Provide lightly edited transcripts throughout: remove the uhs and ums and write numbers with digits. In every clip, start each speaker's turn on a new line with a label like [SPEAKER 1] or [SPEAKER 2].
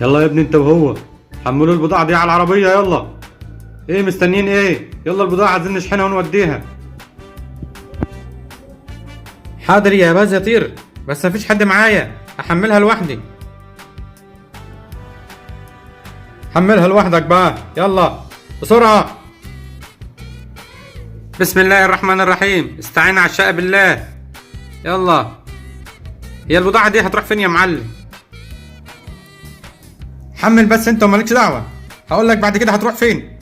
[SPEAKER 1] يلا يا ابني انت وهو، حملوا البضاعة دي على العربية يلا. ايه مستنيين ايه؟ يلا البضاعة عايزين نشحنها ونوديها. حاضر يا باز يطير، بس مفيش حد معايا احملها لوحدي. حملها لوحدك بقى يلا بسرعة. بسم الله الرحمن الرحيم، استعين على الشقة بالله. يلا، هي البضاعة دي هتروح فين يا معلم؟ حمل بس انت ومالكش دعوة، هقول لك بعد كده هتروح فين.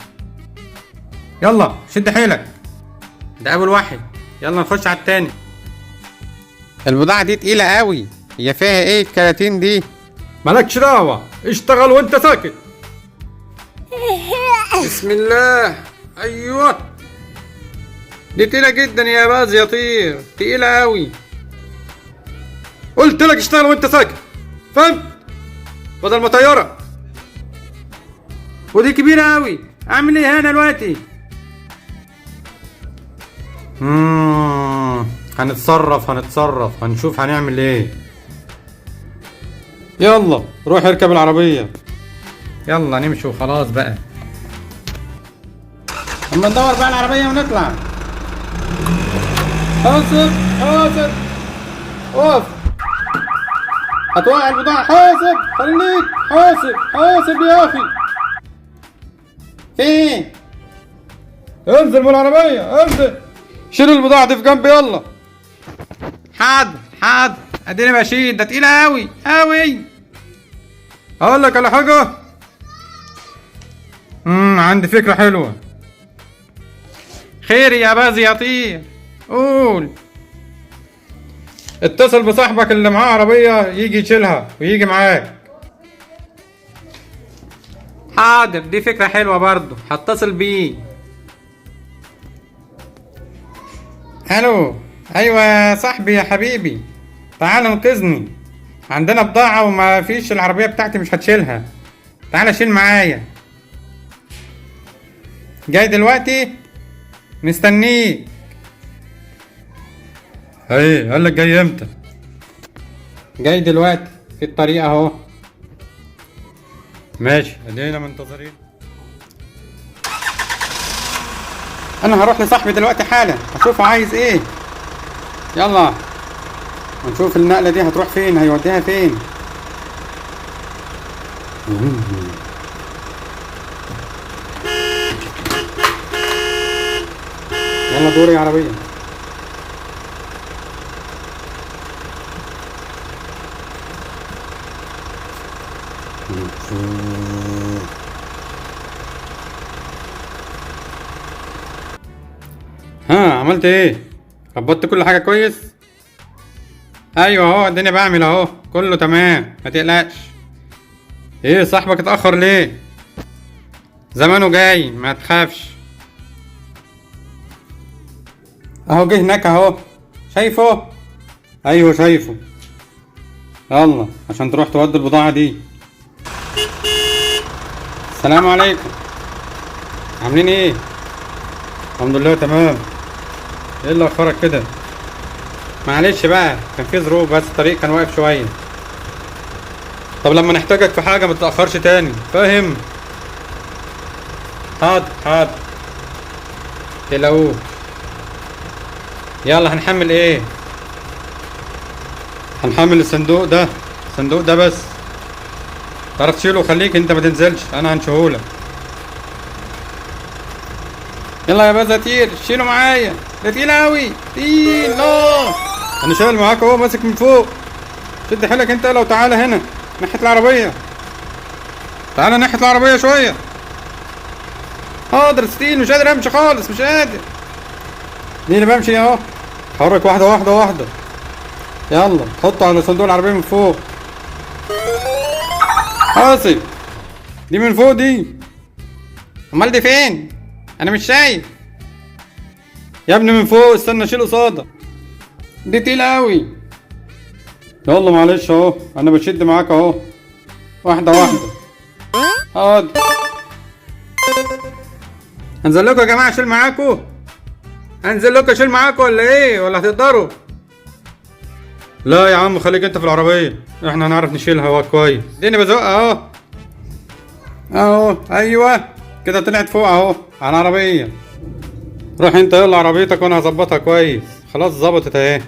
[SPEAKER 1] يلا شد حيلك، ده اول واحد، يلا نخش على التاني.
[SPEAKER 2] البضاعة دي تقيلة قوي، هي فيها ايه الكراتين دي؟
[SPEAKER 1] مالكش دعوة، اشتغل وانت ساكت. بسم الله. ايوه، دي تقيلة جدا يا باز يطير، تقيلة قوي. قلت لك اشتغل وانت ساكت، فهمت؟ بدل ما طيارة. ودي كبيرة قوي، اعمل ايه هنا دلوقتي؟ هنتصرف هنشوف هنعمل ايه. يلا روح اركب العربية، يلا نمشي وخلاص بقى. اما ندور بقى العربية ونطلع. حاسب حاسب، اقف، هتوقع البضاعة. حاسب، خليك حاسب يا اخي.
[SPEAKER 2] فين؟
[SPEAKER 1] انزل من العربية، انزل، شيل البضاعة دي في جنب يلا.
[SPEAKER 2] حاضر اديني بشيل، ده تقيلة قوي.
[SPEAKER 1] اقول لك على حاجة، عندي فكرة حلوة.
[SPEAKER 2] خير يا باز يطير، قول.
[SPEAKER 1] اتصل بصاحبك اللي معاه عربية يجي يشيلها ويجي معاك.
[SPEAKER 2] حاضر، دي فكرة حلوة برضو، هتصل بيه. الو، ايوه يا صاحبي يا حبيبي، تعال انقذني، عندنا بضاعة وما فيش، العربية بتاعتي مش هتشيلها، تعال شيل معايا. جاي دلوقتي، مستنيك.
[SPEAKER 1] ايه قال لك جاي امتى؟
[SPEAKER 2] جاي دلوقتي في الطريق اهو.
[SPEAKER 1] ماشي، ادينا منتظرين.
[SPEAKER 2] انا هروح لصاحبي دلوقتي حالا، هشوفه عايز ايه. يلا ونشوف النقلة دي هتروح فين، هيوديها فين. يلا دوري يا عربية.
[SPEAKER 1] ها عملت ايه؟ ربطت كل حاجة كويس؟
[SPEAKER 2] ايوه اهو، الدنيا بعمل اهو، كله تمام، ما تقلقش.
[SPEAKER 1] ايه صاحبك اتأخر ليه؟
[SPEAKER 2] زمانه جاي، ما تخافش.
[SPEAKER 1] اهو جه هناك اهو، شايفه؟ ايوه شايفه. يلا عشان تروح تودي البضاعة دي.
[SPEAKER 2] السلام عليكم، عاملين ايه؟
[SPEAKER 1] الحمد لله تمام. ايه اللي اخرك كده؟
[SPEAKER 2] معلش بقى، كان في ظروف، بس الطريق كان واقف شوية.
[SPEAKER 1] طب لما نحتاجك في حاجة ما تتأخرش تاني، فاهم؟
[SPEAKER 2] حاضر تلاقوه. يلا هنحمل ايه؟
[SPEAKER 1] هنحمل الصندوق ده بس. تعرف تشيله، خليك انت ما تنزلش، انا هنشيهولك.
[SPEAKER 2] يلا يا باز يطير، شيله معايا، ده تقيل اوي، تقيل.
[SPEAKER 1] انا شايل معاك اهو، ماسك من فوق. شد حيلك انت، لو تعالى هنا ناحية العربية، تعالى ناحية العربية شوية.
[SPEAKER 2] حاضر ستين، مش قادر امشي خالص، مش قادر.
[SPEAKER 1] دي اللي بمشي اهو، حرك واحدة. يلا حطه على صندوق العربية من فوق. حاسب، دي من فوق دي.
[SPEAKER 2] امال دي فين؟ انا مش شايف
[SPEAKER 1] يا ابني من فوق، استنى شيل قصادك.
[SPEAKER 2] دي تقيلة اوي.
[SPEAKER 1] يلا معلش اهو، انا بشد معاك اهو، واحدة.
[SPEAKER 2] حاضر.
[SPEAKER 1] هنزل لكم يا جماعة اشيل معاكم؟ هنزل لكم اشيل معاكم ولا ايه؟ ولا هتقدروا؟ لا يا عم خليك انت في العربية، احنا هنعرف نشيلها، هو كويس.
[SPEAKER 2] اديني بزق اهو. اهو ايوه كده طلعت فوق اهو على العربية. روح انت يلا عربيتك وانا هظبطها كويس. خلاص ظبطت اهي.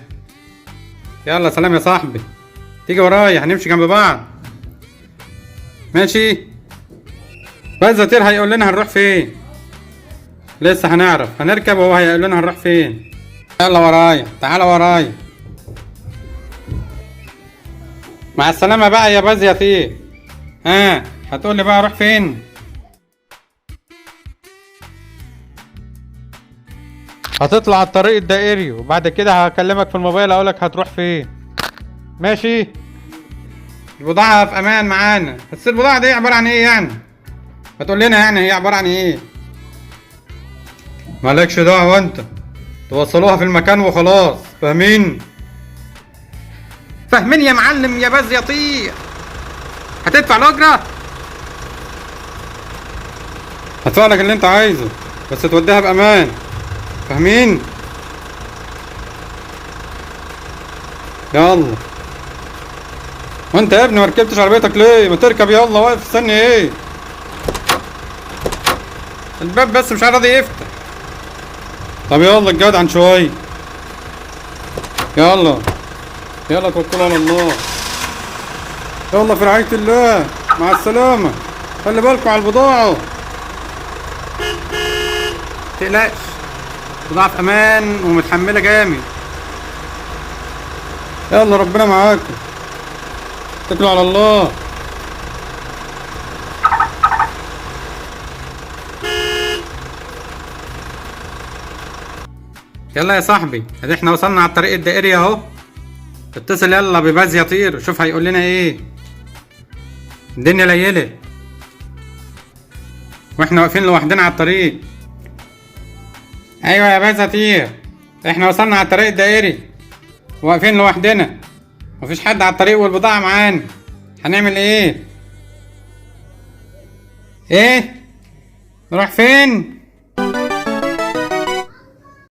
[SPEAKER 2] يلا سلام يا صاحبي. تيجي ورايا هنمشي جنب بعض. ماشي. بس زتير هيقول لنا هنروح فين. لسه هنعرف هنركب وهو هيقول لنا هنروح فين. يلا ورايا تعالى ورايا. مع السلامة بقى يا باز يطير. هتقول لي بقى اروح فين؟ هتطلع على الطريق الدائري وبعد كده هكلمك في الموبايل اقولك هتروح فين. ماشي. البضاعة في امان معانا. بس البضاعة دي عبارة عن ايه يعني؟ هتقول لنا يعني هي عبارة عن ايه؟ مالكش دعوة انت. توصلوها في المكان وخلاص. فاهمين؟ فاهمين يا معلم يا باز يطير. هتدفع الأجرة؟ هدفع لك اللي انت عايزه بس توديها بأمان. فاهمين؟ يلا. وانت يا ابني مركبتش عربيتك ليه؟ ما تركب يلا. واقف استني ايه؟ الباب بس مش راضي يفتح. طب يلا الجدع عن شوية. يلا يلا توكلوا على الله. يلا في رعاية الله. مع السلامة. خلي بالكوا على البضاعة. متقلقش. البضاعة في أمان ومتحملة جامد. يلا ربنا معاكم. اتكلوا على الله. يلا يا صاحبي ادي احنا وصلنا على الطريق الدائري اهو. اتصل يلا بباز يطير شوف هيقول لنا ايه. الدنيا ليلت واحنا واقفين لوحدنا على الطريق. ايوه يا باز يطير احنا وصلنا على الطريق الدائري واقفين لوحدنا. مفيش حد على الطريق والبضاعة معانا. هنعمل ايه؟ ايه؟ نروح فين؟